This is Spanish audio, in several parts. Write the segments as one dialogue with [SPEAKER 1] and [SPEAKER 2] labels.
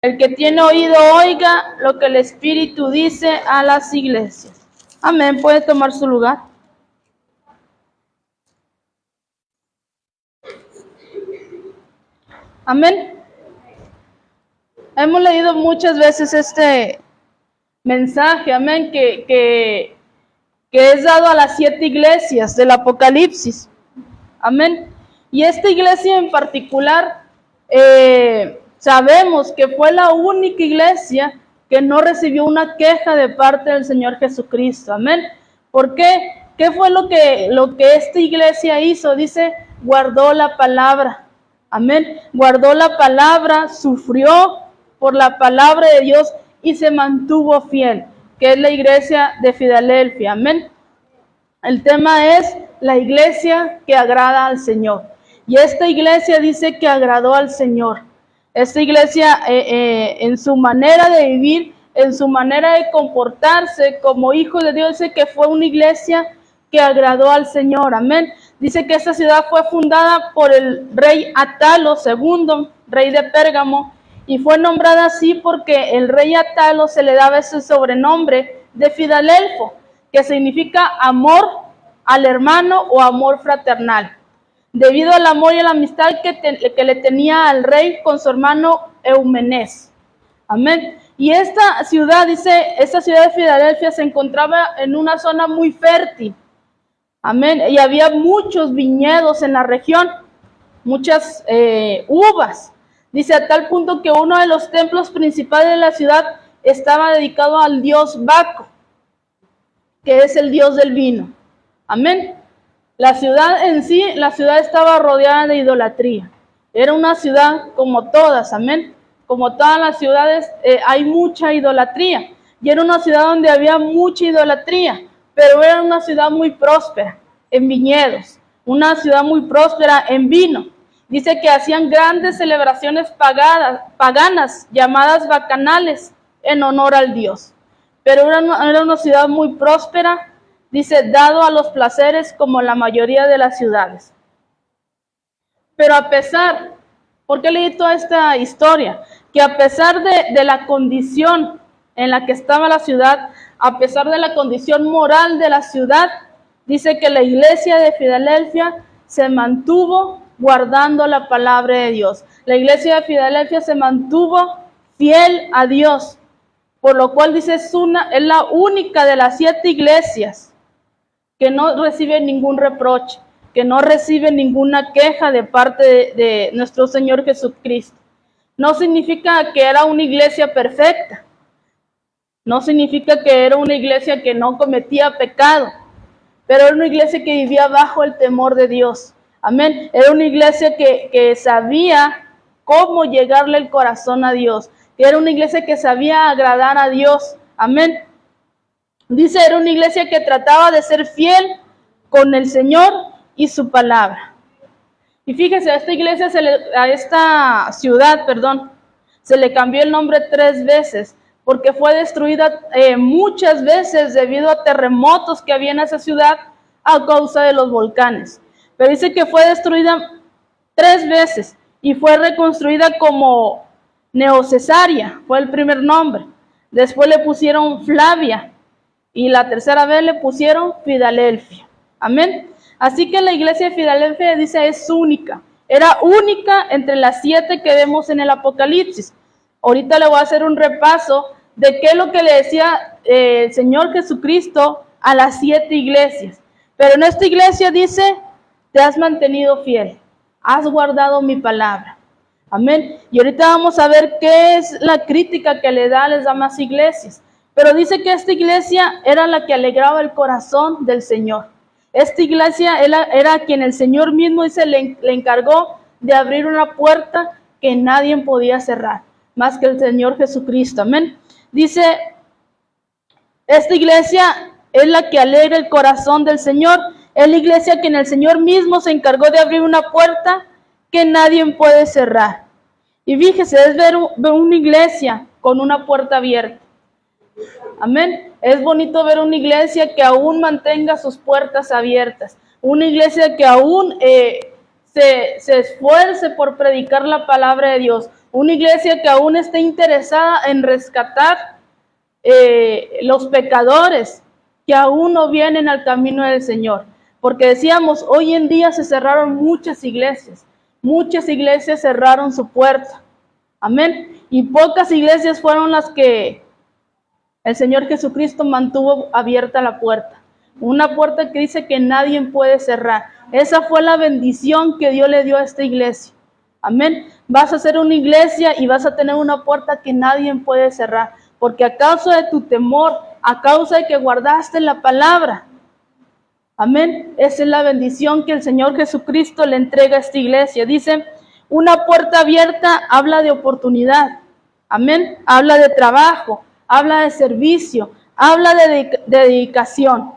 [SPEAKER 1] El que tiene oído, oiga lo que el Espíritu dice a las iglesias. Amén. Puede tomar su lugar. Amén. Hemos leído muchas veces este mensaje, amén, que es dado a las 7 iglesias del Apocalipsis. Amén. Y esta iglesia en particular, sabemos que fue la única iglesia que no recibió una queja de parte del Señor Jesucristo. Amén. ¿Por qué? ¿Qué fue lo que esta iglesia hizo? Dice, guardó la palabra. Amén. Guardó la palabra, sufrió por la palabra de Dios y se mantuvo fiel, que es la iglesia de Filadelfia. Amén. El tema es la iglesia que agrada al Señor. Y esta iglesia dice que agradó al Señor. Esta iglesia en su manera de vivir, en su manera de comportarse como hijo de Dios, dice que fue una iglesia que agradó al Señor. Amén. Dice que esta ciudad fue fundada por el rey Atalo II, rey de Pérgamo, y fue nombrada así porque el rey Atalo se le daba ese sobrenombre de Filadelfo, que significa amor al hermano o amor fraternal, debido al amor y a la amistad que le tenía al rey con su hermano Eumenes. Amén. Y esta ciudad, dice, esta ciudad de Filadelfia se encontraba en una zona muy fértil. Amén. Y había muchos viñedos en la región, muchas uvas. Dice, a tal punto que uno de los templos principales de la ciudad estaba dedicado al dios Baco, que es el dios del vino. Amén. La ciudad en sí, la ciudad estaba rodeada de idolatría. Era una ciudad como todas, amén. Como todas las ciudades, hay mucha idolatría. Y era una ciudad donde había mucha idolatría, pero era una ciudad muy próspera en viñedos, una ciudad muy próspera en vino. Dice que hacían grandes celebraciones paganas, llamadas bacanales, en honor al Dios. Pero era una ciudad muy próspera, dice, dado a los placeres como la mayoría de las ciudades. Pero a pesar, ¿por qué leí toda esta historia? Que a pesar de la condición en la que estaba la ciudad, a pesar de la condición moral de la ciudad, dice que la iglesia de Filadelfia se mantuvo guardando la palabra de Dios. La iglesia de Filadelfia se mantuvo fiel a Dios, por lo cual dice es la única de las 7 iglesias que no recibe ningún reproche, que no recibe ninguna queja de parte de nuestro Señor Jesucristo. No significa que era una iglesia perfecta, no significa que era una iglesia que no cometía pecado, pero era una iglesia que vivía bajo el temor de Dios. Amén. Era una iglesia que sabía cómo llegarle el corazón a Dios. Era una iglesia que sabía agradar a Dios. Amén. Dice, era una iglesia que trataba de ser fiel con el Señor y su palabra. Y fíjese, a esta ciudad, se le cambió el nombre 3 veces, porque fue destruida muchas veces debido a terremotos que había en esa ciudad a causa de los volcanes. Pero dice que fue destruida 3 veces y fue reconstruida como Neocesaria, fue el primer nombre. Después le pusieron Flavia y la tercera vez le pusieron Filadelfia. Amén. Así que la iglesia de Filadelfia, dice, es única. Era única entre las 7 que vemos en el Apocalipsis. Ahorita le voy a hacer un repaso de qué es lo que le decía el Señor Jesucristo a las 7 iglesias. Pero en esta iglesia dice, te has mantenido fiel, has guardado mi palabra. Amén. Y ahorita vamos a ver qué es la crítica que le da a las demás iglesias. Pero dice que esta iglesia era la que alegraba el corazón del Señor. Esta iglesia era quien el Señor mismo, dice, le encargó de abrir una puerta que nadie podía cerrar, más que el Señor Jesucristo. Amén. Dice, esta iglesia es la que alegra el corazón del Señor. Es la iglesia quien el Señor mismo se encargó de abrir una puerta que nadie puede cerrar. Y fíjese, es ver una iglesia con una puerta abierta. Amén. Es bonito ver una iglesia que aún mantenga sus puertas abiertas. Una iglesia que aún se esfuerce por predicar la palabra de Dios. Una iglesia que aún esté interesada en rescatar los pecadores que aún no vienen al camino del Señor. Porque decíamos, hoy en día se cerraron muchas iglesias cerraron su puerta. Amén. Y pocas iglesias fueron las que el Señor Jesucristo mantuvo abierta la puerta. Una puerta que dice que nadie puede cerrar. Esa fue la bendición que Dios le dio a esta iglesia. Amén. Vas a hacer una iglesia y vas a tener una puerta que nadie puede cerrar. Porque a causa de tu temor, a causa de que guardaste la palabra. Amén. Esa es la bendición que el Señor Jesucristo le entrega a esta iglesia. Dice, una puerta abierta habla de oportunidad. Amén. Habla de trabajo, habla de servicio, habla de dedicación.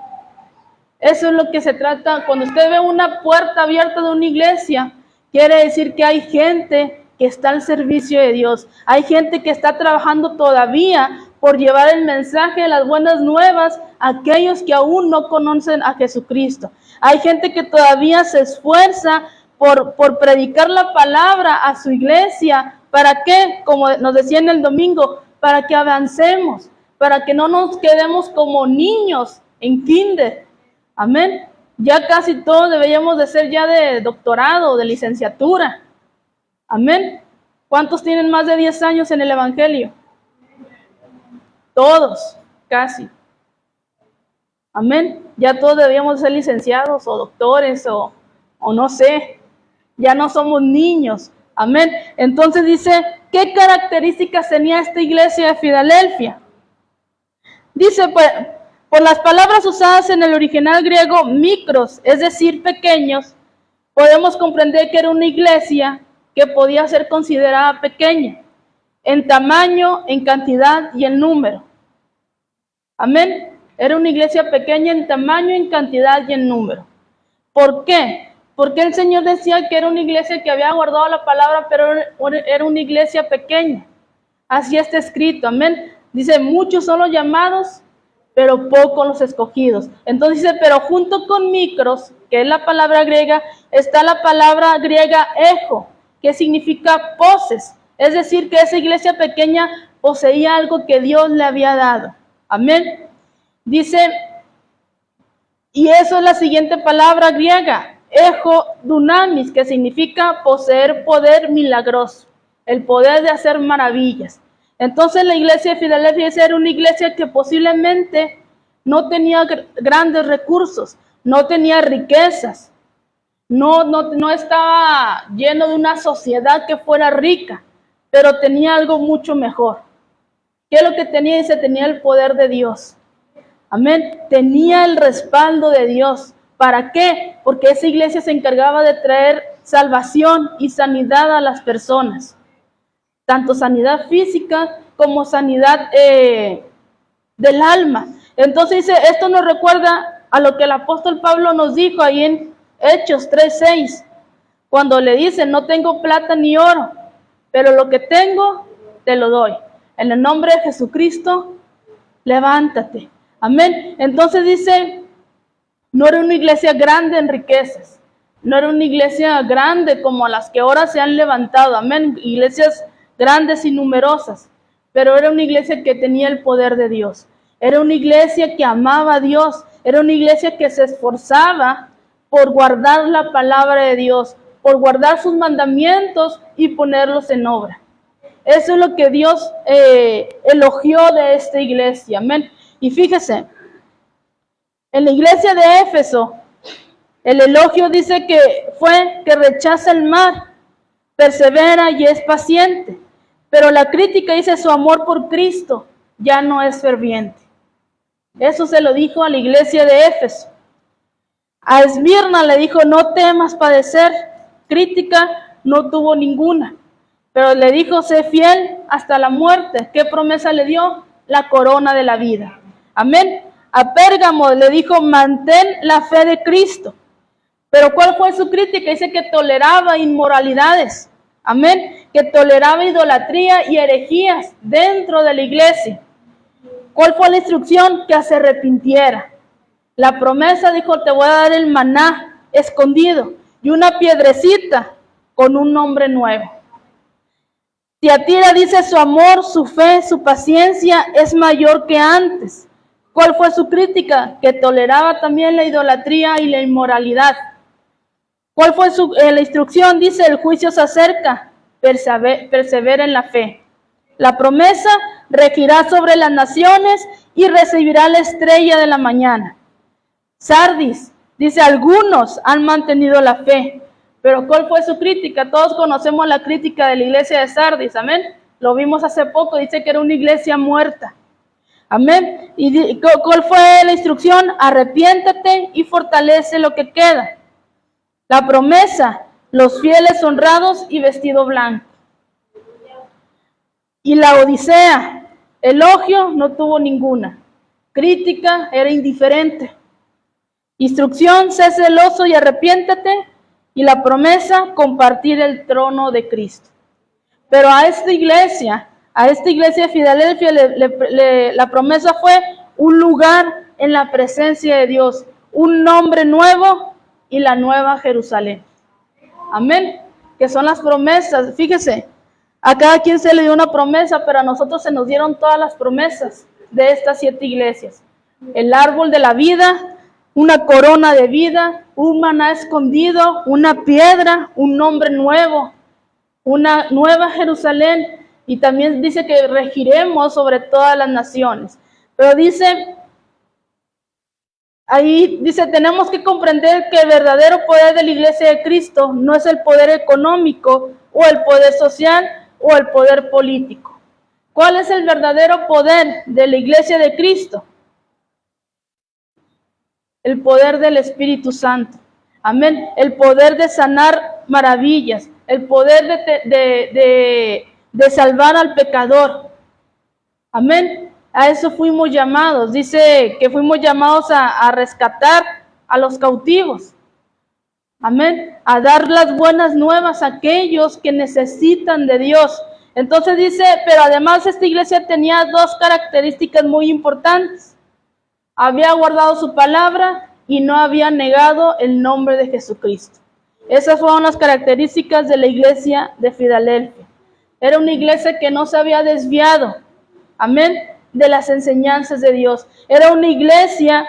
[SPEAKER 1] Eso es lo que se trata. Cuando usted ve una puerta abierta de una iglesia, quiere decir que hay gente que está al servicio de Dios. Hay gente que está trabajando todavía por llevar el mensaje de las buenas nuevas a aquellos que aún no conocen a Jesucristo. Hay gente que todavía se esfuerza por predicar la palabra a su iglesia. ¿Para qué? Como nos decía en el domingo, para que avancemos, para que no nos quedemos como niños en kinder. Amén. Ya casi todos deberíamos de ser ya de doctorado, de licenciatura. Amén. ¿Cuántos tienen más de 10 años en el evangelio? Todos, casi. Amén. Ya todos deberíamos ser licenciados o doctores o no sé. Ya no somos niños. Amén. Entonces dice, ¿qué características tenía esta iglesia de Filadelfia? Dice, por las palabras usadas en el original griego, micros, es decir, pequeños, podemos comprender que era una iglesia que podía ser considerada pequeña, en tamaño, en cantidad y en número. Amén. Era una iglesia pequeña en tamaño, en cantidad y en número. ¿Por qué? Porque el Señor decía que era una iglesia que había guardado la palabra, pero era una iglesia pequeña. Así está escrito, amén. Dice, muchos son los llamados, pero pocos los escogidos. Entonces dice, pero junto con micros, que es la palabra griega, está la palabra griega ejo, que significa poses. Es decir, que esa iglesia pequeña poseía algo que Dios le había dado. Amén. Dice, y eso es la siguiente palabra griega, ejo dunamis, que significa poseer poder milagroso, el poder de hacer maravillas. Entonces la iglesia de Filadelfia era una iglesia que posiblemente no tenía grandes recursos, no tenía riquezas, no estaba lleno de una sociedad que fuera rica, pero tenía algo mucho mejor. ¿Qué es lo que tenía? Dice, tenía el poder de Dios. Amén. Tenía el respaldo de Dios. ¿Para qué? Porque esa iglesia se encargaba de traer salvación y sanidad a las personas. Tanto sanidad física como sanidad del alma. Entonces dice, esto nos recuerda a lo que el apóstol Pablo nos dijo ahí en Hechos 3:6. Cuando le dice, no tengo plata ni oro, pero lo que tengo te lo doy. En el nombre de Jesucristo, levántate. Amén. Entonces dice, no era una iglesia grande en riquezas. No era una iglesia grande como las que ahora se han levantado. Amén. Iglesias grandes y numerosas. Pero era una iglesia que tenía el poder de Dios. Era una iglesia que amaba a Dios. Era una iglesia que se esforzaba por guardar la palabra de Dios, por guardar sus mandamientos y ponerlos en obra. Eso es lo que Dios elogió de esta iglesia. Amén. Y fíjese, en la iglesia de Éfeso, el elogio dice que fue que rechaza el mal, persevera y es paciente. Pero la crítica dice su amor por Cristo ya no es ferviente. Eso se lo dijo a la iglesia de Éfeso. A Esmirna le dijo, no temas padecer. Crítica no tuvo ninguna. Pero le dijo, sé fiel hasta la muerte. ¿Qué promesa le dio? La corona de la vida. Amén. A Pérgamo le dijo, mantén la fe de Cristo. Pero ¿cuál fue su crítica? Dice que toleraba inmoralidades. Amén. Que toleraba idolatría y herejías dentro de la iglesia. ¿Cuál fue la instrucción? Que se arrepintiera. La promesa dijo, te voy a dar el maná escondido. y una piedrecita con un nombre nuevo. Tiatira dice: su amor, su fe, su paciencia es mayor que antes. ¿Cuál fue su crítica? Que toleraba también la idolatría y la inmoralidad. ¿Cuál fue la instrucción? Dice: el juicio se acerca, persevera en la fe. La promesa: regirá sobre las naciones y recibirá la estrella de la mañana. Sardis dice: algunos han mantenido la fe. Pero ¿cuál fue su crítica? Todos conocemos la crítica de la iglesia de Sardis, amén. Lo vimos hace poco, dice que era una iglesia muerta. Amén. ¿Y cuál fue la instrucción? Arrepiéntate y fortalece lo que queda. La promesa: los fieles honrados y vestido blanco. Y la Odisea: elogio no tuvo ninguna. Crítica: era indiferente. Instrucción: sé celoso y arrepiéntate. Y la promesa: compartir el trono de Cristo. Pero a esta iglesia de Filadelfia, la promesa fue un lugar en la presencia de Dios, un nombre nuevo y la nueva Jerusalén. Amén. Que son las promesas. Fíjese, a cada quien se le dio una promesa, pero a nosotros se nos dieron todas las promesas de estas 7 iglesias. El árbol de la vida, una corona de vida, un maná escondido, una piedra, un nombre nuevo, una nueva Jerusalén, y también dice que regiremos sobre todas las naciones. Pero dice, ahí dice, tenemos que comprender que el verdadero poder de la iglesia de Cristo no es el poder económico o el poder social o el poder político. ¿Cuál es el verdadero poder de la iglesia de Cristo? El poder del Espíritu Santo. Amén. El poder de sanar maravillas. El poder de salvar al pecador. Amén. A eso fuimos llamados. Dice que fuimos llamados a rescatar a los cautivos. Amén. A dar las buenas nuevas a aquellos que necesitan de Dios. Entonces dice, pero además esta iglesia tenía 2 características muy importantes. Había guardado su palabra y no había negado el nombre de Jesucristo. Esas fueron las características de la iglesia de Filadelfia. Era una iglesia que no se había desviado, amén, de las enseñanzas de Dios. Era una iglesia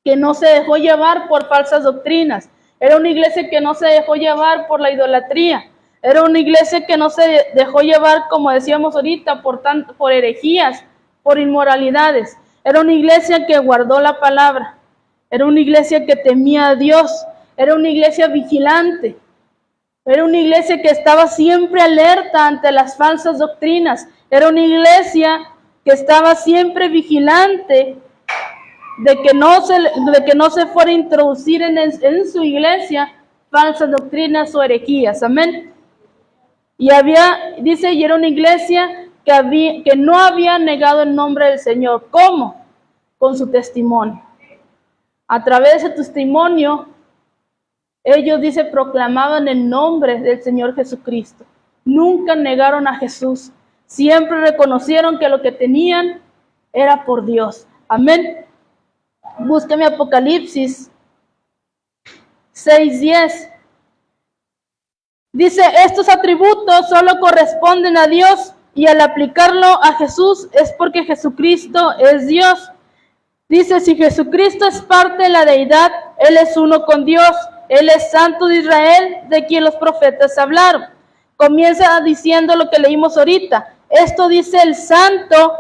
[SPEAKER 1] que no se dejó llevar por falsas doctrinas. Era una iglesia que no se dejó llevar por la idolatría. Era una iglesia que no se dejó llevar, como decíamos ahorita, por herejías, por inmoralidades. Era una iglesia que guardó la palabra. Era una iglesia que temía a Dios. Era una iglesia vigilante. Era una iglesia que estaba siempre alerta ante las falsas doctrinas. Era una iglesia que estaba siempre vigilante de que no se fuera a introducir en su iglesia falsas doctrinas o herejías. Amén. Y era una iglesia que no había negado el nombre del Señor. ¿Cómo? Con su testimonio. A través de ese testimonio, ellos, proclamaban el nombre del Señor Jesucristo. Nunca negaron a Jesús. Siempre reconocieron que lo que tenían era por Dios. Amén. Búsqueme Apocalipsis 6:10. Dice, estos atributos solo corresponden a Dios y al aplicarlo a Jesús es porque Jesucristo es Dios. Dice, si Jesucristo es parte de la deidad, Él es uno con Dios. Él es Santo de Israel, de quien los profetas hablaron. Comienza diciendo lo que leímos ahorita. Esto dice el Santo,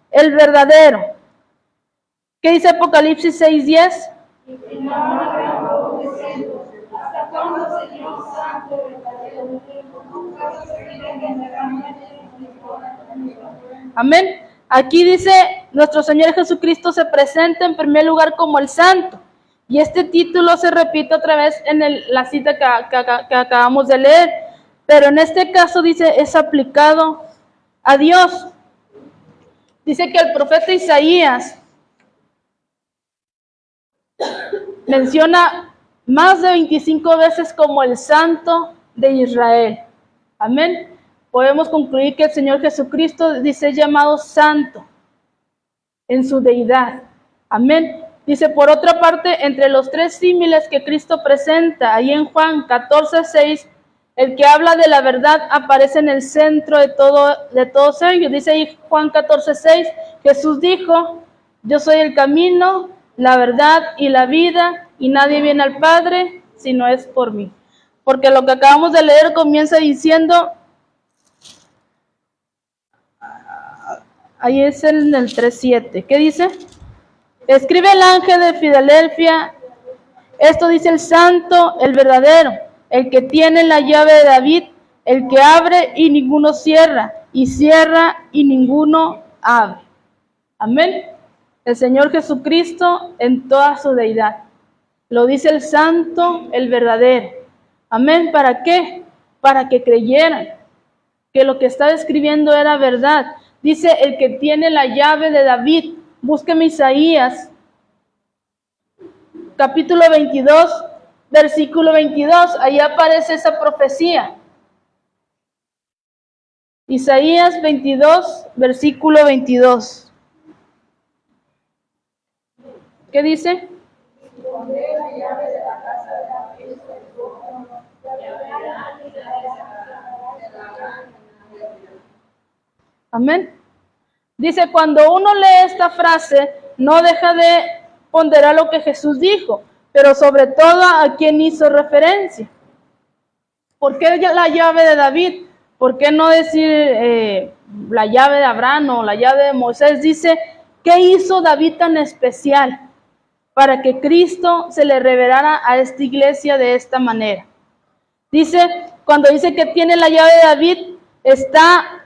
[SPEAKER 1] el verdadero. ¿Qué dice Apocalipsis 6:10? Amén. Aquí dice, nuestro Señor Jesucristo se presenta en primer lugar como el Santo. Y este título se repite otra vez en la cita que acabamos de leer. Pero en este caso dice, es aplicado a Dios. Dice que el profeta Isaías menciona más de 25 veces como el Santo de Israel. Amén. Podemos concluir que el Señor Jesucristo dice llamado Santo en su deidad. Amén. Dice, por otra parte, entre los tres símiles que Cristo presenta, ahí en Juan 14:6, el que habla de la verdad aparece en el centro de todos ellos. Dice ahí Juan 14:6, Jesús dijo, yo soy el camino, la verdad y la vida, y nadie viene al Padre si no es por mí. Porque lo que acabamos de leer comienza diciendo, ahí es en el 3:7, ¿qué dice? Escribe el ángel de Filadelfia, esto dice el santo, el verdadero, el que tiene la llave de David, el que abre y ninguno cierra, y cierra y ninguno abre. Amén. El Señor Jesucristo en toda su deidad. Lo dice el santo, el verdadero. Amén. ¿Para qué? Para que creyeran que lo que estaba escribiendo era verdad. Dice el que tiene la llave de David. Búsqueme Isaías, capítulo 22, versículo 22. Ahí aparece esa profecía. Isaías 22, versículo 22. ¿Qué dice? Amén. Dice, cuando uno lee esta frase, no deja de ponderar lo que Jesús dijo, pero sobre todo a quién hizo referencia. ¿Por qué la llave de David? ¿Por qué no decir la llave de Abraham o la llave de Moisés? Dice, ¿qué hizo David tan especial para que Cristo se le revelara a esta iglesia de esta manera? Dice, cuando dice que tiene la llave de David, está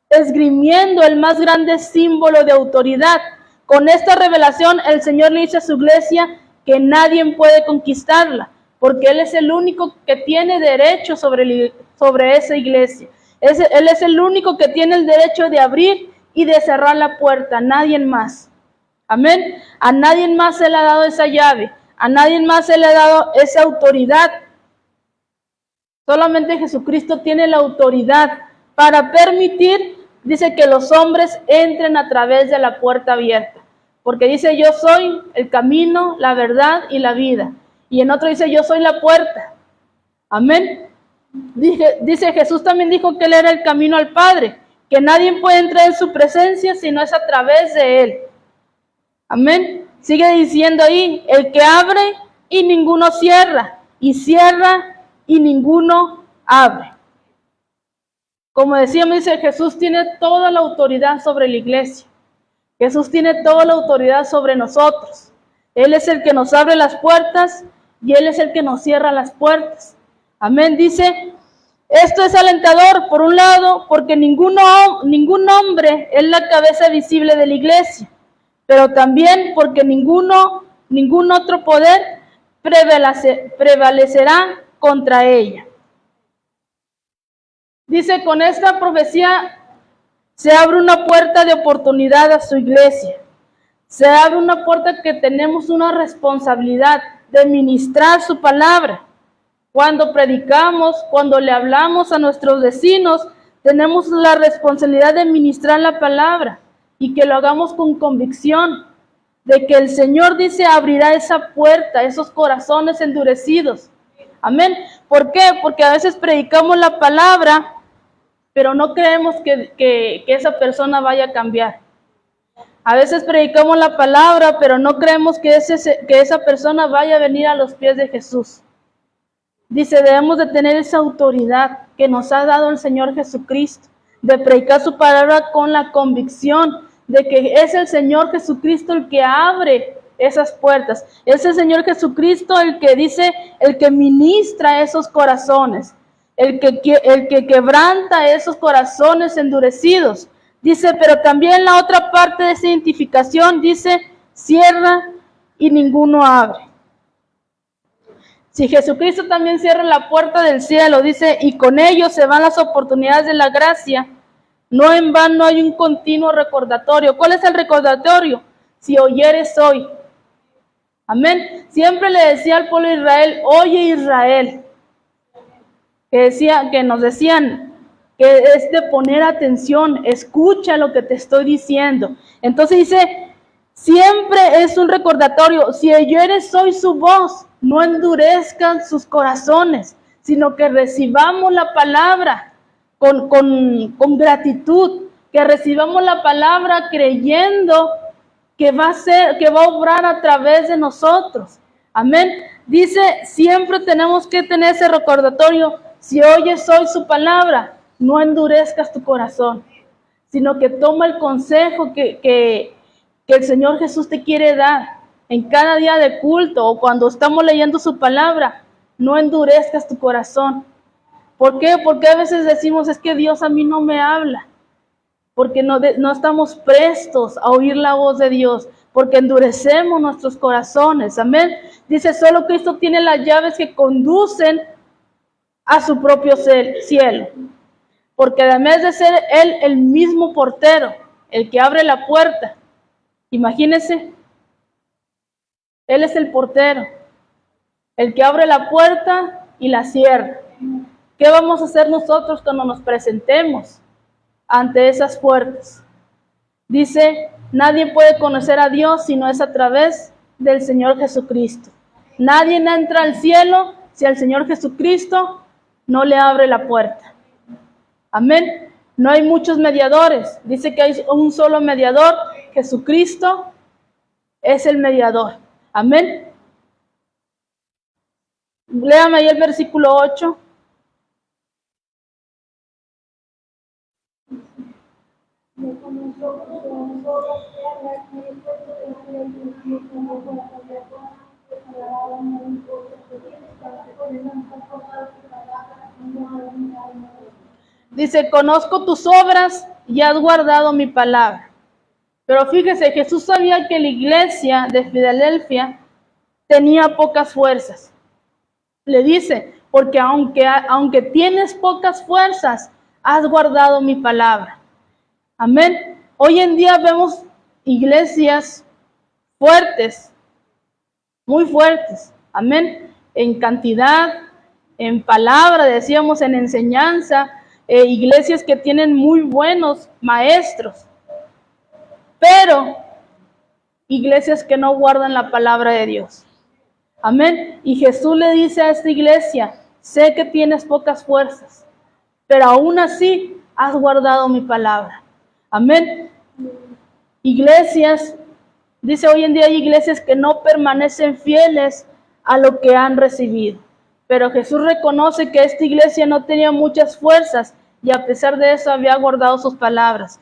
[SPEAKER 1] esgrimiendo el más grande símbolo de autoridad. Con esta revelación, el Señor le dice a su iglesia que nadie puede conquistarla, porque Él es el único que tiene derecho sobre esa iglesia. Él es el único que tiene el derecho de abrir y de cerrar la puerta, nadie más. Amén. A nadie más se le ha dado esa llave, a nadie más se le ha dado esa autoridad. Solamente Jesucristo tiene la autoridad para permitir, dice, que los hombres entren a través de la puerta abierta. Porque dice, yo soy el camino, la verdad y la vida. Y en otro dice, yo soy la puerta. Amén. Dice, Jesús también dijo que Él era el camino al Padre, que nadie puede entrar en su presencia si no es a través de Él. Amén. Sigue diciendo ahí, el que abre y ninguno cierra, y cierra y ninguno abre. Como decíamos, dice, Jesús tiene toda la autoridad sobre la iglesia. Jesús tiene toda la autoridad sobre nosotros. Él es el que nos abre las puertas y Él es el que nos cierra las puertas. Amén. Dice, esto es alentador, por un lado, porque ningún hombre es la cabeza visible de la iglesia, pero también porque ningún otro poder prevalecerá contra ella. Dice, con esta profecía se abre una puerta de oportunidad a su iglesia. Se abre una puerta que tenemos una responsabilidad de ministrar su palabra. Cuando predicamos, cuando le hablamos a nuestros vecinos, tenemos la responsabilidad de ministrar la palabra y que lo hagamos con convicción de que el Señor, dice, abrirá esa puerta, esos corazones endurecidos. Amén. ¿Por qué? Porque a veces predicamos la palabra, pero no creemos que esa persona vaya a cambiar. A veces predicamos la palabra, pero no creemos que esa persona vaya a venir a los pies de Jesús. Dice, debemos de tener esa autoridad que nos ha dado el Señor Jesucristo, de predicar su palabra con la convicción de que es el Señor Jesucristo el que abre esas puertas. Es el Señor Jesucristo el que dice, el que ministra esos corazones, el que quebranta esos corazones endurecidos. Dice, pero también la otra parte de esa identificación dice, cierra y ninguno abre. Si Jesucristo también cierra la puerta del cielo, dice, y con ello se van las oportunidades de la gracia, no en vano hay un continuo recordatorio. ¿Cuál es el recordatorio? Si oyeres hoy. Amén. Siempre le decía al pueblo de Israel, oye Israel, que nos decían que es de poner atención, escucha lo que te estoy diciendo. Entonces dice, Siempre es un recordatorio. Si oyeres hoy su voz, no endurezcan sus corazones, sino que recibamos la palabra con gratitud, que recibamos la palabra creyendo que va a obrar a través de nosotros. Amén. Dice, siempre tenemos que tener ese recordatorio. Si oyes hoy su palabra, no endurezcas tu corazón, sino que toma el consejo que el Señor Jesús te quiere dar en cada día de culto o cuando estamos leyendo su palabra. No endurezcas tu corazón. ¿Por qué? Porque a veces decimos, es que Dios a mí no me habla. Porque no estamos prestos a oír la voz de Dios, porque endurecemos nuestros corazones. Amén. Dice, solo Cristo tiene las llaves que conducen a su propio cielo. Porque además de ser Él el mismo portero, el que abre la puerta, imagínense, Él es el portero, el que abre la puerta y la cierra. ¿Qué vamos a hacer nosotros cuando nos presentemos ante esas puertas? Dice, nadie puede conocer a Dios si no es a través del Señor Jesucristo. Nadie entra al cielo si al Señor Jesucristo no le abre la puerta. Amén. No hay muchos mediadores. Dice que hay un solo mediador. Jesucristo es el mediador. Amén. Léame ahí el versículo 8. Dice, conozco tus obras y has guardado mi palabra. Pero fíjese, Jesús sabía que la iglesia de Filadelfia tenía pocas fuerzas. Le dice, porque aunque tienes pocas fuerzas, has guardado mi palabra. Amén. Hoy en día vemos iglesias fuertes, muy fuertes. Amén. En cantidad, en palabra, decíamos, en enseñanza, iglesias que tienen muy buenos maestros, pero iglesias que no guardan la palabra de Dios. Amén. Y Jesús le dice a esta iglesia, sé que tienes pocas fuerzas, pero aún así has guardado mi palabra. Amén. Iglesias, dice hoy en día hay iglesias que no permanecen fieles a lo que han recibido. Pero Jesús reconoce que esta iglesia no tenía muchas fuerzas y a pesar de eso había guardado sus palabras.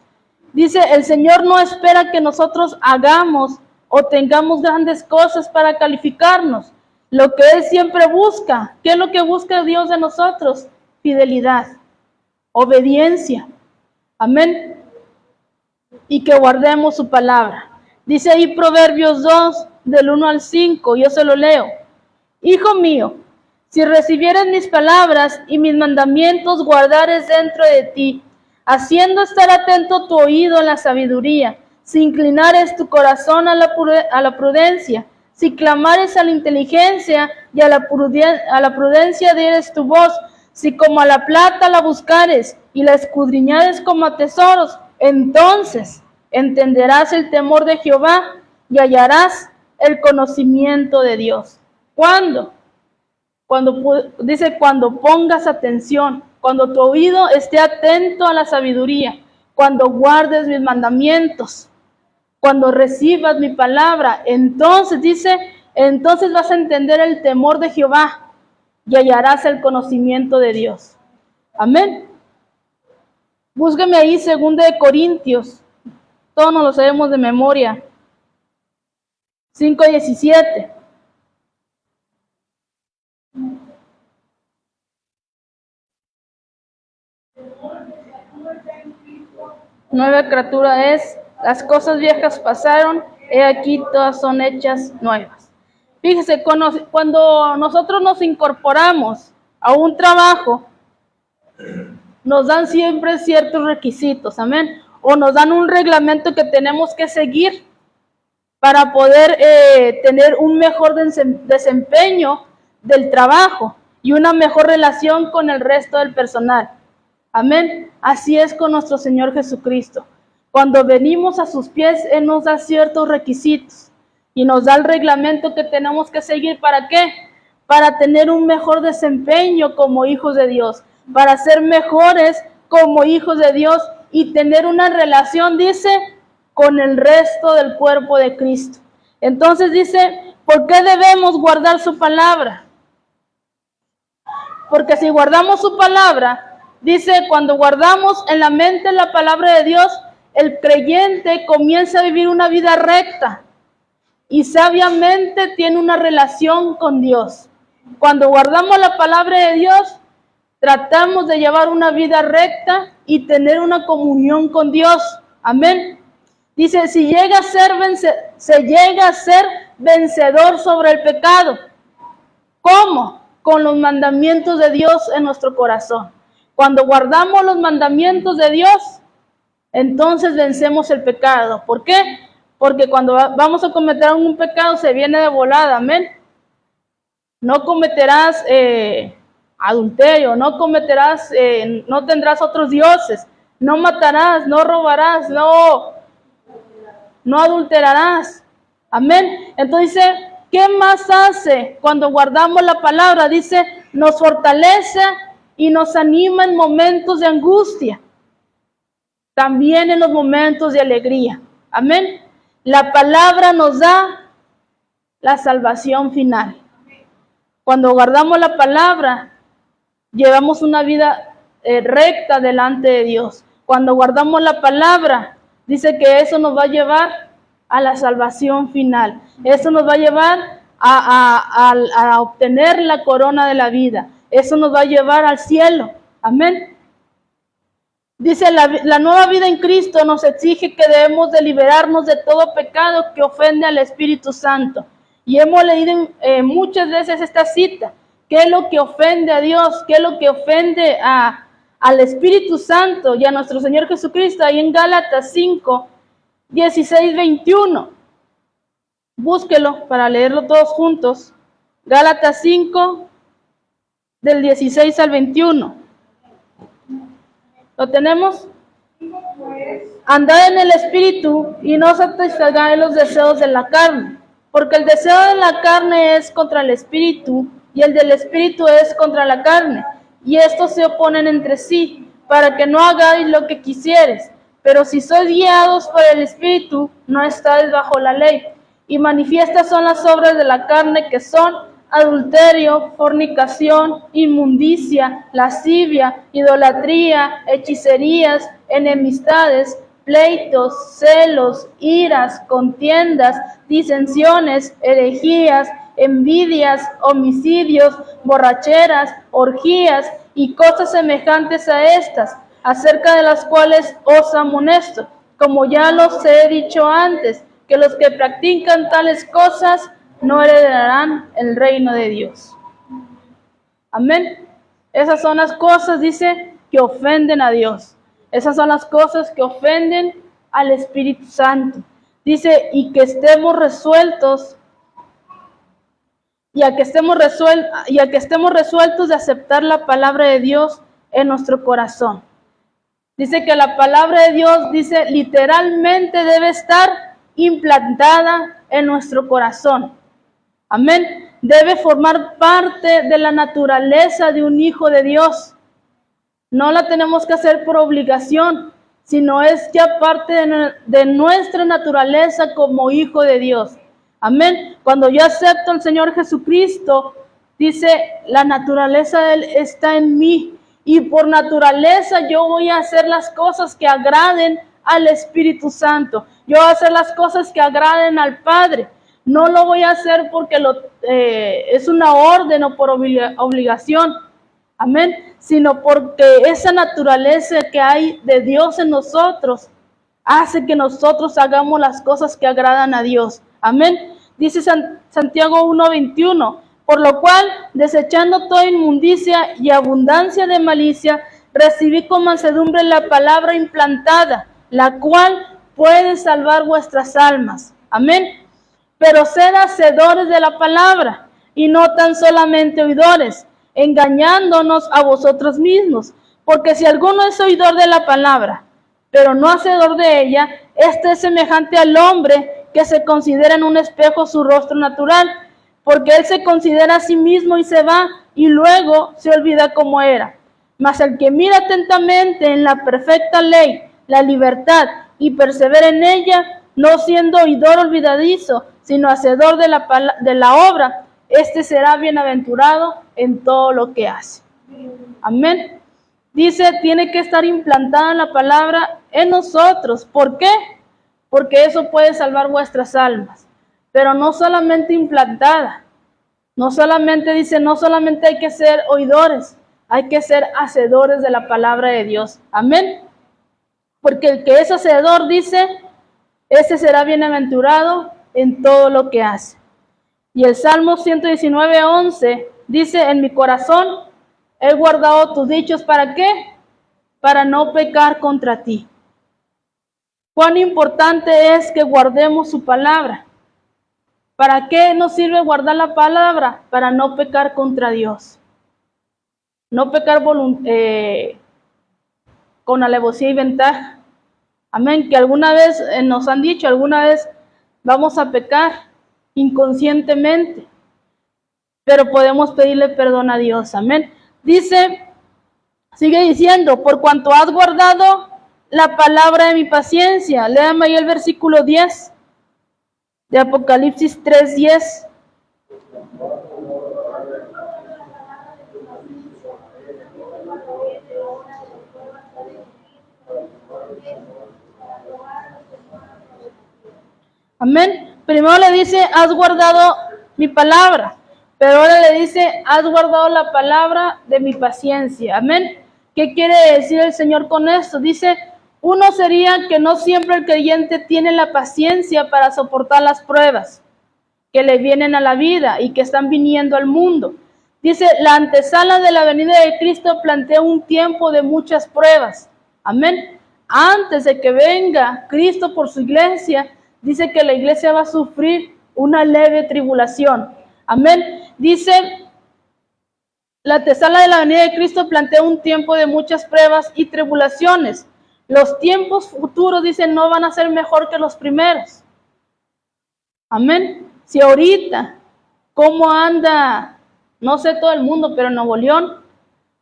[SPEAKER 1] Dice, el Señor no espera que nosotros hagamos o tengamos grandes cosas para calificarnos. Lo que Él siempre busca, ¿qué es lo que busca Dios de nosotros? Fidelidad, obediencia. Amén. Y que guardemos su palabra. Dice ahí Proverbios 2, del 1 al 5, yo se lo leo. Hijo mío, si recibieres mis palabras y mis mandamientos guardares dentro de ti, haciendo estar atento tu oído en la sabiduría, si inclinares tu corazón a la prudencia, si clamares a la inteligencia y a la prudencia dieres tu voz, si como a la plata la buscares y la escudriñares como a tesoros, entonces entenderás el temor de Jehová y hallarás el conocimiento de Dios. ¿Cuándo? Dice, cuando pongas atención, cuando tu oído esté atento a la sabiduría, cuando guardes mis mandamientos, cuando recibas mi palabra, entonces dice, entonces vas a entender el temor de Jehová y hallarás el conocimiento de Dios. Amén. Búsqueme ahí 2 Corintios, todos nos lo sabemos de memoria, 5:17. Nueva criatura es, las cosas viejas pasaron, he aquí todas son hechas nuevas. Fíjese, cuando nosotros nos incorporamos a un trabajo, nos dan siempre ciertos requisitos, amén, o nos dan un reglamento que tenemos que seguir para poder tener un mejor desempeño del trabajo y una mejor relación con el resto del personal. Amén. Así es con nuestro Señor Jesucristo. Cuando venimos a sus pies, Él nos da ciertos requisitos y nos da el reglamento que tenemos que seguir. ¿Para qué? Para tener un mejor desempeño como hijos de Dios, para ser mejores como hijos de Dios y tener una relación, dice, con el resto del cuerpo de Cristo. Entonces dice, ¿por qué debemos guardar su palabra? Porque si guardamos su palabra, dice, cuando guardamos en la mente la palabra de Dios, el creyente comienza a vivir una vida recta y sabiamente tiene una relación con Dios. Cuando guardamos la palabra de Dios, tratamos de llevar una vida recta y tener una comunión con Dios. Amén. Dice, se llega a ser vencedor sobre el pecado. ¿Cómo? Con los mandamientos de Dios en nuestro corazón. Cuando guardamos los mandamientos de Dios, entonces vencemos el pecado. ¿Por qué? Porque cuando vamos a cometer un pecado se viene de volada. Amén. No cometerás adulterio, no cometerás, no tendrás otros dioses, no matarás, no robarás, no adulterarás. Amén. Entonces dice, ¿qué más hace cuando guardamos la palabra? Dice, nos fortalece y nos anima en momentos de angustia, también en los momentos de alegría. Amén. La palabra nos da la salvación final. Cuando guardamos la palabra, llevamos una vida recta delante de Dios. Cuando guardamos la palabra, dice que eso nos va a llevar a la salvación final. Eso nos va a llevar a obtener la corona de la vida. Eso nos va a llevar al cielo. Amén. Dice, la nueva vida en Cristo nos exige que debemos de liberarnos de todo pecado que ofende al Espíritu Santo. Y hemos leído muchas veces esta cita. ¿Qué es lo que ofende a Dios? ¿Qué es lo que ofende al Espíritu Santo y a nuestro Señor Jesucristo? Ahí en Gálatas 5, 16, 21. Búsquelo para leerlo todos juntos. Gálatas 5, del 16 al 21. ¿Lo tenemos? Andad en el Espíritu y no satisfagáis los deseos de la carne, porque el deseo de la carne es contra el Espíritu y el del Espíritu es contra la carne, y estos se oponen entre sí, para que no hagáis lo que quisieres. Pero si sois guiados por el Espíritu, no estáis bajo la ley. Y manifiestas son las obras de la carne, que son adulterio, fornicación, inmundicia, lascivia, idolatría, hechicerías, enemistades, pleitos, celos, iras, contiendas, disensiones, herejías, envidias, homicidios, borracheras, orgías y cosas semejantes a estas, acerca de las cuales os amonesto, como ya los he dicho antes, que los que practican tales cosas no heredarán el reino de Dios. Amén. Esas son las cosas, dice, que ofenden a Dios. Esas son las cosas que ofenden al Espíritu Santo. Dice, y que estemos resueltos, y a que estemos resueltos de aceptar la palabra de Dios en nuestro corazón. Dice que la palabra de Dios, dice, literalmente debe estar implantada en nuestro corazón. Amén. Debe formar parte de la naturaleza de un hijo de Dios. No la tenemos que hacer por obligación, sino es ya parte de nuestra naturaleza como hijo de Dios. Amén. Cuando yo acepto al Señor Jesucristo, dice, la naturaleza de Él está en mí. Y por naturaleza yo voy a hacer las cosas que agraden al Espíritu Santo. Yo voy a hacer las cosas que agraden al Padre. No lo voy a hacer porque es una orden o por obligación. Amén. Sino porque esa naturaleza que hay de Dios en nosotros hace que nosotros hagamos las cosas que agradan a Dios. Amén. Dice Santiago 1:21. Por lo cual, desechando toda inmundicia y abundancia de malicia, recibid con mansedumbre la palabra implantada, la cual puede salvar vuestras almas. Amén. Pero sed hacedores de la palabra, y no tan solamente oidores, engañándonos a vosotros mismos. Porque si alguno es oidor de la palabra, pero no hacedor de ella, este es semejante al hombre que se considera en un espejo su rostro natural, porque él se considera a sí mismo y se va, y luego se olvida cómo era. Mas el que mira atentamente en la perfecta ley, la libertad, y persevera en ella, no siendo oidor olvidadizo, sino hacedor de la obra, este será bienaventurado en todo lo que hace. Amén. Dice, tiene que estar implantada la palabra en nosotros. ¿Por qué? Porque eso puede salvar vuestras almas. Pero no solamente implantada. No solamente dice, no solamente hay que ser oidores, hay que ser hacedores de la palabra de Dios. Amén. Porque el que es hacedor, dice, ese será bienaventurado en todo lo que hace. Y el Salmo 119:11 dice, en mi corazón he guardado tus dichos, ¿para qué? Para no pecar contra ti. Cuán importante es que guardemos su palabra. ¿Para qué nos sirve guardar la palabra? Para no pecar contra Dios. No pecar con alevosía y ventaja. Amén. Que alguna vez nos han dicho, alguna vez vamos a pecar inconscientemente. Pero podemos pedirle perdón a Dios. Amén. Dice, sigue diciendo, por cuanto has guardado la palabra de mi paciencia. Léame ahí el versículo 10 de Apocalipsis 3:10. Amén. Primero le dice, has guardado mi palabra. Pero ahora le dice, has guardado la palabra de mi paciencia. Amén. ¿Qué quiere decir el Señor con esto? Dice, uno sería que no siempre el creyente tiene la paciencia para soportar las pruebas que le vienen a la vida y que están viniendo al mundo. Dice, la antesala de la venida de Cristo plantea un tiempo de muchas pruebas. Amén. Antes de que venga Cristo por su iglesia, dice que la iglesia va a sufrir una leve tribulación. Amén. Dice, la antesala de la venida de Cristo plantea un tiempo de muchas pruebas y tribulaciones. Los tiempos futuros, dicen, no van a ser mejor que los primeros. Amén. Si ahorita, ¿cómo anda? No sé todo el mundo, pero en Nuevo León,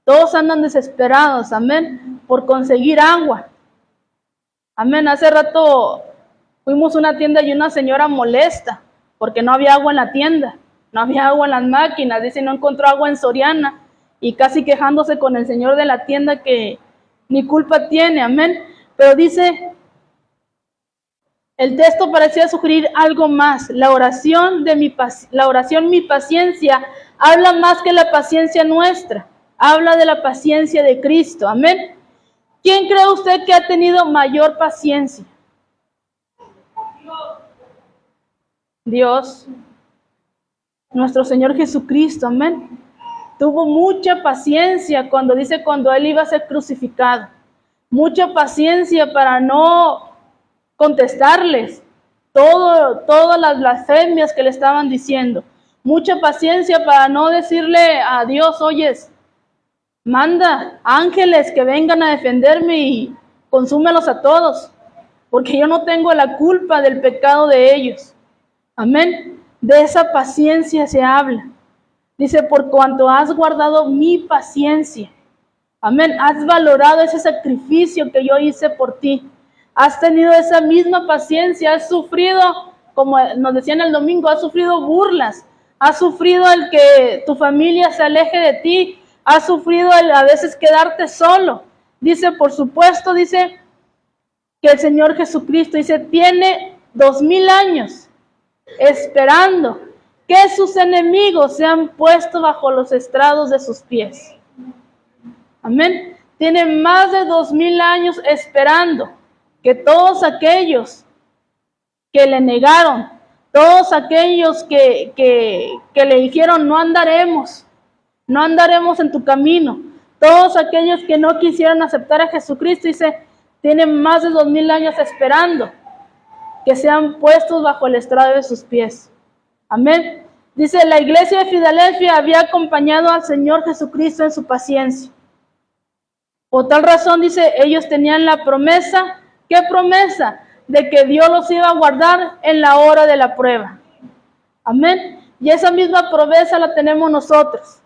[SPEAKER 1] todos andan desesperados, amén, por conseguir agua. Amén. Hace rato fuimos a una tienda y una señora molesta porque no había agua en la tienda, no había agua en las máquinas, dice, no encontró agua en Soriana, y casi quejándose con el señor de la tienda que ni culpa tiene, amén. Pero dice, el texto parecía sugerir algo más. La oración mi paciencia, habla más que la paciencia nuestra. Habla de la paciencia de Cristo. Amén. ¿Quién cree usted que ha tenido mayor paciencia? Dios. Nuestro Señor Jesucristo. Amén. Tuvo mucha paciencia cuando Él iba a ser crucificado. Mucha paciencia para no contestarles todas las blasfemias que le estaban diciendo. Mucha paciencia para no decirle a Dios, oyes, manda ángeles que vengan a defenderme y consúmelos a todos, porque yo no tengo la culpa del pecado de ellos. Amén. De esa paciencia se habla. Dice, por cuanto has guardado mi paciencia. Amén. Has valorado ese sacrificio que yo hice por ti. Has tenido esa misma paciencia. Has sufrido, como nos decían el domingo, has sufrido burlas. Has sufrido el que tu familia se aleje de ti. Has sufrido el a veces quedarte solo. Dice, por supuesto, dice que el Señor Jesucristo, dice, tiene 2000 años esperando que sus enemigos sean puestos bajo los estrados de sus pies. Amén. Tiene más de 2000 años esperando que todos aquellos que le negaron, todos aquellos que le dijeron no andaremos en tu camino, todos aquellos que no quisieron aceptar a Jesucristo, dice, tienen más de 2000 años esperando que sean puestos bajo el estrado de sus pies. Amén. Dice, la iglesia de Filadelfia había acompañado al Señor Jesucristo en su paciencia. Por tal razón, dice, ellos tenían la promesa ¿Qué promesa? De que Dios los iba a guardar en la hora de la prueba. Amén. Y esa misma promesa la tenemos nosotros.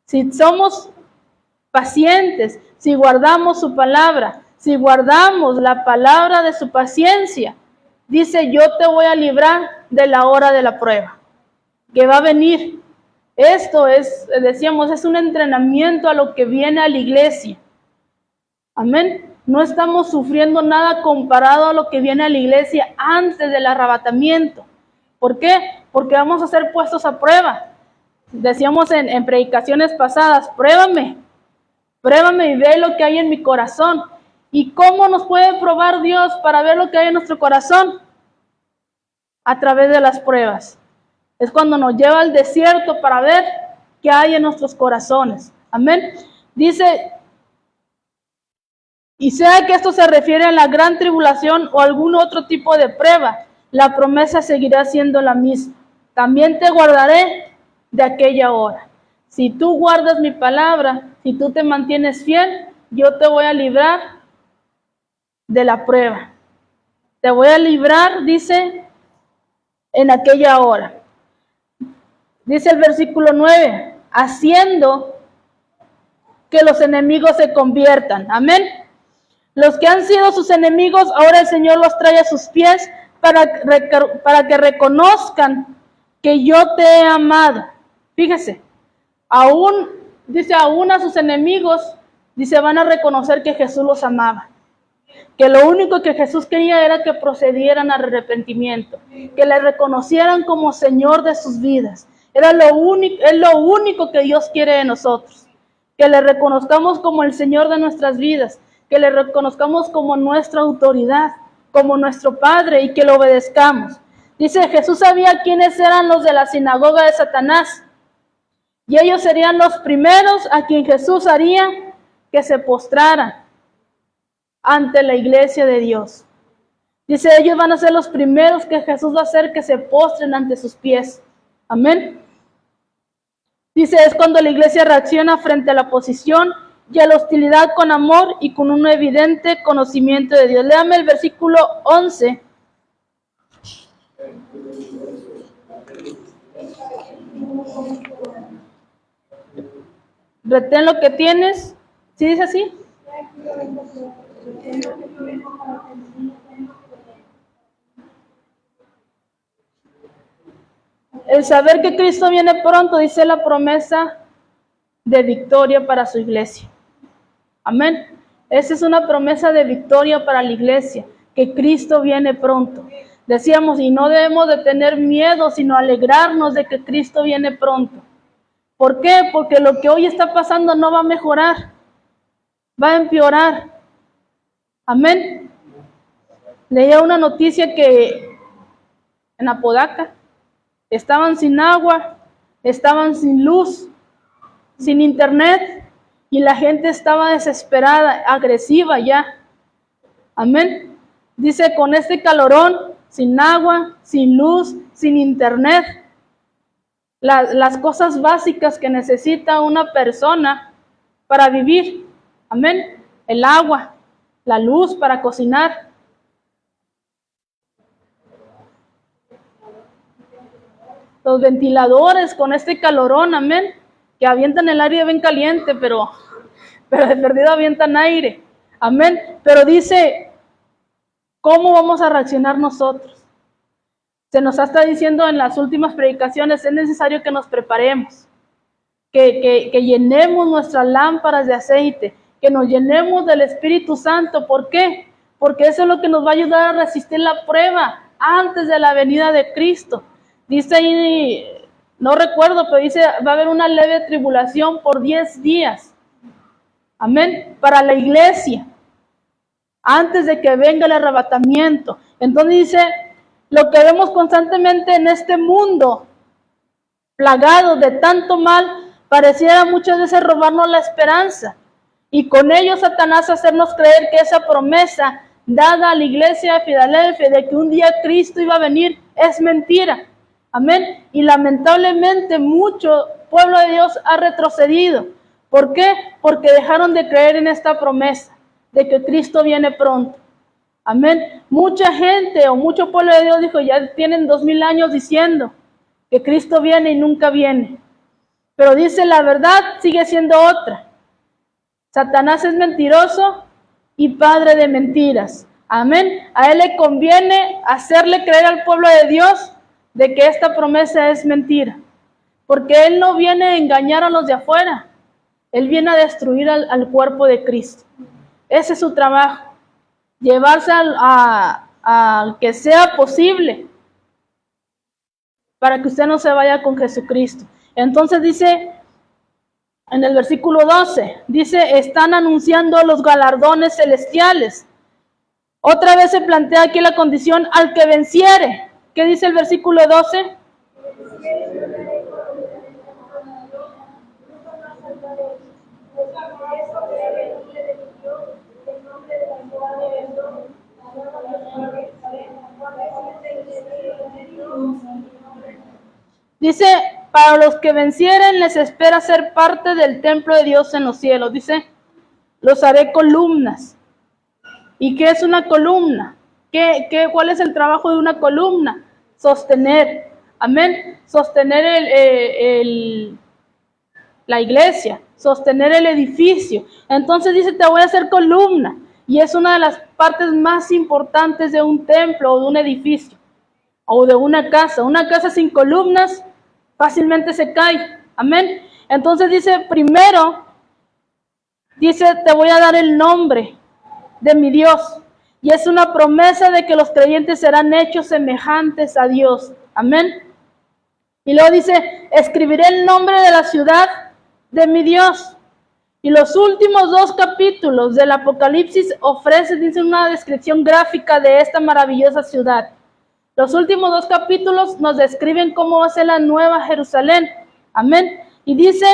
[SPEAKER 1] Si somos pacientes, si guardamos su palabra, si guardamos la palabra de su paciencia, dice, yo te voy a librar de la hora de la prueba, que va a venir. Esto es, decíamos, es un entrenamiento a lo que viene a la iglesia. Amén. No estamos sufriendo nada comparado a lo que viene a la iglesia antes del arrebatamiento. ¿Por qué? Porque vamos a ser puestos a prueba. Decíamos en predicaciones pasadas, pruébame y ve lo que hay en mi corazón. ¿Y cómo nos puede probar Dios para ver lo que hay en nuestro corazón? A través de las pruebas. Es cuando nos lleva al desierto para ver qué hay en nuestros corazones. Amén. Dice, y sea que esto se refiere a la gran tribulación o algún otro tipo de prueba, la promesa seguirá siendo la misma. También te guardaré de aquella hora. Si tú guardas mi palabra, si tú te mantienes fiel, yo te voy a librar de la prueba. Te voy a librar, dice, en aquella hora. Dice el versículo 9, haciendo que los enemigos se conviertan. Amén. Los que han sido sus enemigos, ahora el Señor los trae a sus pies para que reconozcan que yo te he amado. Fíjese, aún a sus enemigos, dice, van a reconocer que Jesús los amaba. Que lo único que Jesús quería era que procedieran al arrepentimiento, que le reconocieran como Señor de sus vidas. Es lo único que Dios quiere de nosotros, que le reconozcamos como el Señor de nuestras vidas, que le reconozcamos como nuestra autoridad, como nuestro Padre y que lo obedezcamos. Dice, Jesús sabía quiénes eran los de la sinagoga de Satanás y ellos serían los primeros a quien Jesús haría que se postraran ante la iglesia de Dios. Dice, ellos van a ser los primeros que Jesús va a hacer que se postren ante sus pies. Amén. Dice, es cuando la iglesia reacciona frente a la oposición y a la hostilidad con amor y con un evidente conocimiento de Dios. Léame el versículo 11. Retén lo que tienes. ¿Sí dice así? El saber que Cristo viene pronto, dice la promesa de victoria para su iglesia. Amén. Esa es una promesa de victoria para la iglesia, que Cristo viene pronto. Decíamos, y no debemos de tener miedo, sino alegrarnos de que Cristo viene pronto. ¿Por qué? Porque lo que hoy está pasando no va a mejorar, va a empeorar. Amén. Leía una noticia que en Apodaca estaban sin agua, estaban sin luz, sin internet, y la gente estaba desesperada, agresiva ya. Amén. Dice, con este calorón, sin agua, sin luz, sin internet, las cosas básicas que necesita una persona para vivir. Amén. El agua, la luz para cocinar. Los ventiladores con este calorón, amén, que avientan el aire bien caliente, pero de perdido avientan aire. Amén. Pero dice, ¿cómo vamos a reaccionar nosotros? Se nos está diciendo en las últimas predicaciones, es necesario que nos preparemos, que llenemos nuestras lámparas de aceite, que nos llenemos del Espíritu Santo. ¿Por qué? Porque eso es lo que nos va a ayudar a resistir la prueba antes de la venida de Cristo. Dice ahí, no recuerdo, pero dice, va a haber una leve tribulación por 10 días. Amén. Para la iglesia, antes de que venga el arrebatamiento. Entonces dice, lo que vemos constantemente en este mundo, plagado de tanto mal, pareciera muchas veces robarnos la esperanza. Y con ello Satanás hacernos creer que esa promesa dada a la iglesia de Filadelfia de que un día Cristo iba a venir es mentira. Amén. Y lamentablemente mucho pueblo de Dios ha retrocedido. ¿Por qué? Porque dejaron de creer en esta promesa de que Cristo viene pronto. Amén. Mucha gente o mucho pueblo de Dios dijo, ya tienen 2000 años diciendo que Cristo viene y nunca viene. Pero dice, la verdad sigue siendo otra. Satanás es mentiroso y padre de mentiras. Amén. A él le conviene hacerle creer al pueblo de Dios de que esta promesa es mentira. Porque él no viene a engañar a los de afuera. Él viene a destruir al cuerpo de Cristo. Ese es su trabajo. Llevarse al que sea posible para que usted no se vaya con Jesucristo. Entonces dice en el versículo 12, dice, están anunciando los galardones celestiales. Otra vez se plantea aquí la condición al que venciere. ¿Qué dice el versículo 12? Dice, para los que vencieren les espera ser parte del templo de Dios en los cielos. Dice, los haré columnas. ¿Y qué es una columna? ¿Cuál es el trabajo de una columna? Sostener. Amén. Sostener la iglesia. Sostener el edificio. Entonces dice, te voy a hacer columna. Y es una de las partes más importantes de un templo o de un edificio. O de una casa. Una casa sin columnas fácilmente se cae. Amén. Entonces dice, primero, dice, te voy a dar el nombre de mi Dios. Y es una promesa de que los creyentes serán hechos semejantes a Dios. Amén. Y luego dice, escribiré el nombre de la ciudad de mi Dios. Y los últimos 2 capítulos del Apocalipsis ofrecen, dice, una descripción gráfica de esta maravillosa ciudad. Los últimos 2 capítulos nos describen cómo va a ser la nueva Jerusalén. Amén. Y dice,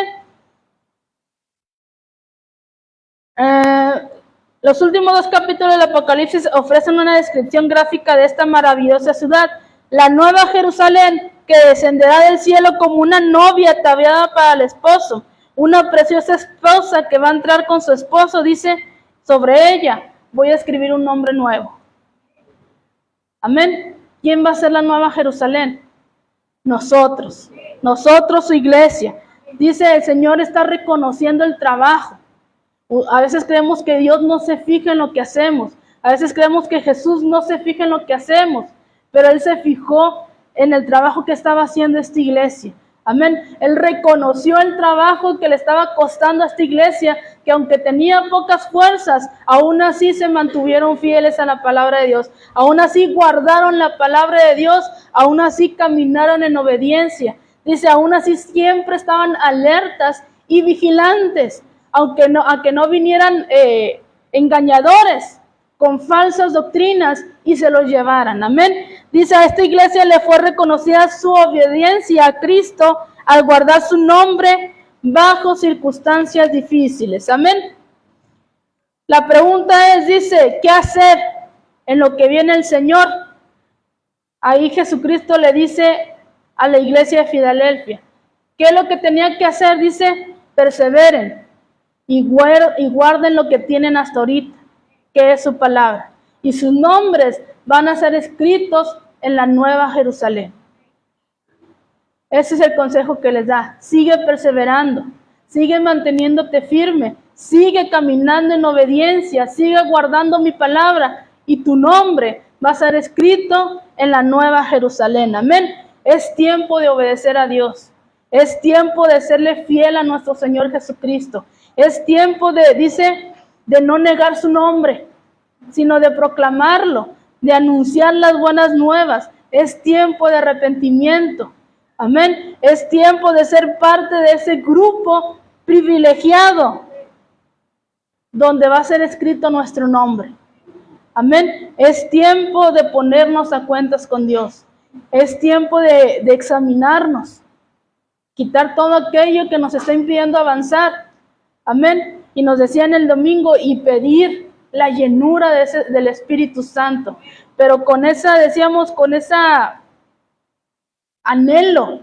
[SPEAKER 1] los últimos 2 capítulos del Apocalipsis ofrecen una descripción gráfica de esta maravillosa ciudad. La nueva Jerusalén que descenderá del cielo como una novia ataviada para el esposo. Una preciosa esposa que va a entrar con su esposo, dice, sobre ella voy a escribir un nombre nuevo. Amén. ¿Quién va a ser la nueva Jerusalén? Nosotros, su iglesia. Dice, el Señor está reconociendo el trabajo. A veces creemos que Dios no se fija en lo que hacemos. A veces creemos que Jesús no se fija en lo que hacemos. Pero Él se fijó en el trabajo que estaba haciendo esta iglesia. Amén. Él reconoció el trabajo que le estaba costando a esta iglesia, que aunque tenía pocas fuerzas, aún así se mantuvieron fieles a la palabra de Dios. Aún así guardaron la palabra de Dios, aún así caminaron en obediencia. Dice, aún así siempre estaban alertas y vigilantes, aunque no vinieran engañadores con falsas doctrinas y se los llevaran. Amén. Dice, a esta iglesia le fue reconocida su obediencia a Cristo al guardar su nombre bajo circunstancias difíciles. Amén. La pregunta es, dice, ¿qué hacer en lo que viene el Señor? Ahí Jesucristo le dice a la iglesia de Filadelfia, ¿qué es lo que tenía que hacer? Dice, perseveren y guarden lo que tienen hasta ahorita, que es su palabra. Y sus nombres van a ser escritos en la nueva Jerusalén. Ese es el consejo que les da. Sigue perseverando, sigue manteniéndote firme, sigue caminando en obediencia, sigue guardando mi palabra y tu nombre va a ser escrito en la nueva Jerusalén. Amén. Es tiempo de obedecer a Dios. Es tiempo de serle fiel a nuestro Señor Jesucristo. Es tiempo de no negar su nombre, sino de proclamarlo, de anunciar las buenas nuevas. Es tiempo de arrepentimiento. Amén. Es tiempo de ser parte de ese grupo privilegiado donde va a ser escrito nuestro nombre. Amén. Es tiempo de ponernos a cuentas con Dios. Es tiempo de examinarnos, quitar todo aquello que nos está impidiendo avanzar. Amén. Y nos decían el domingo, y pedir la llenura del Espíritu Santo. Pero con esa anhelo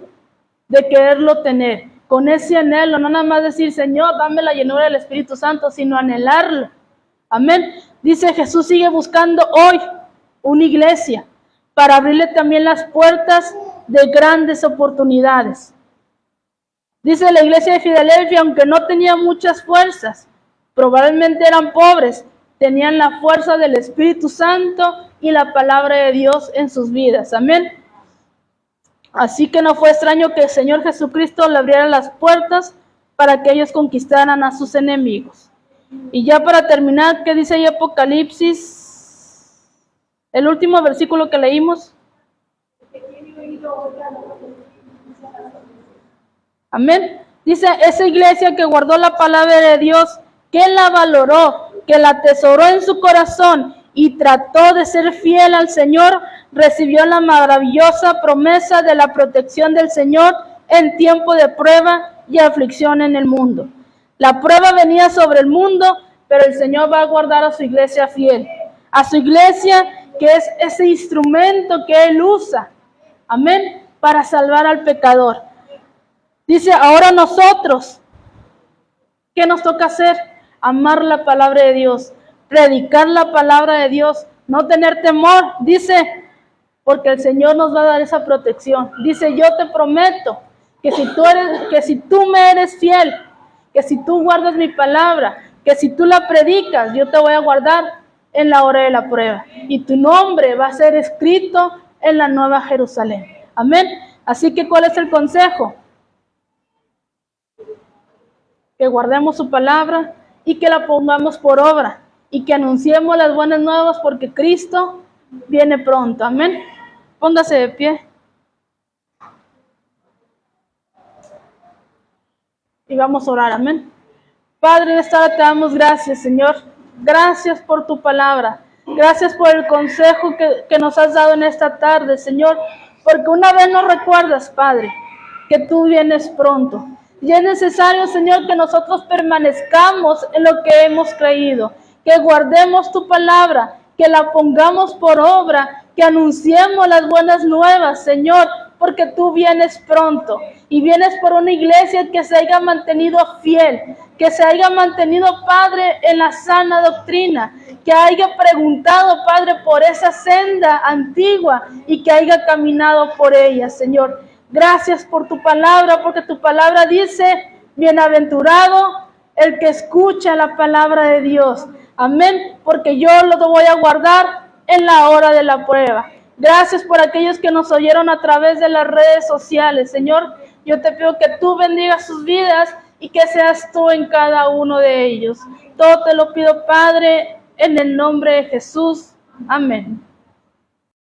[SPEAKER 1] de quererlo tener. Con ese anhelo, no nada más decir, Señor, dame la llenura del Espíritu Santo, sino anhelarlo. Amén. Dice, Jesús sigue buscando hoy una iglesia para abrirle también las puertas de grandes oportunidades. Dice la iglesia de Filadelfia, aunque no tenía muchas fuerzas, probablemente eran pobres, tenían la fuerza del Espíritu Santo y la palabra de Dios en sus vidas. Amén. Así que no fue extraño que el Señor Jesucristo le abriera las puertas para que ellos conquistaran a sus enemigos. Y ya para terminar, ¿qué dice ahí Apocalipsis? El último versículo que leímos. Amén. Dice, esa iglesia que guardó la palabra de Dios, que la valoró, que la atesoró en su corazón y trató de ser fiel al Señor, recibió la maravillosa promesa de la protección del Señor en tiempo de prueba y aflicción en el mundo. La prueba venía sobre el mundo, pero el Señor va a guardar a su iglesia fiel, a su iglesia que es ese instrumento que Él usa, amén, para salvar al pecador. Dice, ahora nosotros, ¿qué nos toca hacer? Amar la palabra de Dios, predicar la palabra de Dios, no tener temor, dice, porque el Señor nos va a dar esa protección. Dice, yo te prometo que si tú me eres fiel, que si tú guardas mi palabra, que si tú la predicas, yo te voy a guardar en la hora de la prueba. Y tu nombre va a ser escrito en la Nueva Jerusalén. Amén. Así que, ¿cuál es el consejo? Que guardemos su palabra y que la pongamos por obra y que anunciemos las buenas nuevas porque Cristo viene pronto. Amén. Póngase de pie. Y vamos a orar. Amén. Padre, en esta hora te damos gracias, Señor. Gracias por tu palabra. Gracias por el consejo que nos has dado en esta tarde, Señor. Porque una vez nos recuerdas, Padre, que tú vienes pronto. Y es necesario, Señor, que nosotros permanezcamos en lo que hemos creído, que guardemos tu palabra, que la pongamos por obra, que anunciemos las buenas nuevas, Señor, porque tú vienes pronto y vienes por una iglesia que se haya mantenido fiel, que se haya mantenido, Padre, en la sana doctrina, que haya preguntado, Padre, por esa senda antigua y que haya caminado por ella, Señor. Gracias por tu palabra, porque tu palabra dice, bienaventurado el que escucha la palabra de Dios. Amén, porque yo lo voy a guardar en la hora de la prueba. Gracias por aquellos que nos oyeron a través de las redes sociales, Señor. Yo te pido que tú bendigas sus vidas y que seas tú en cada uno de ellos. Todo te lo pido, Padre, en el nombre de Jesús. Amén.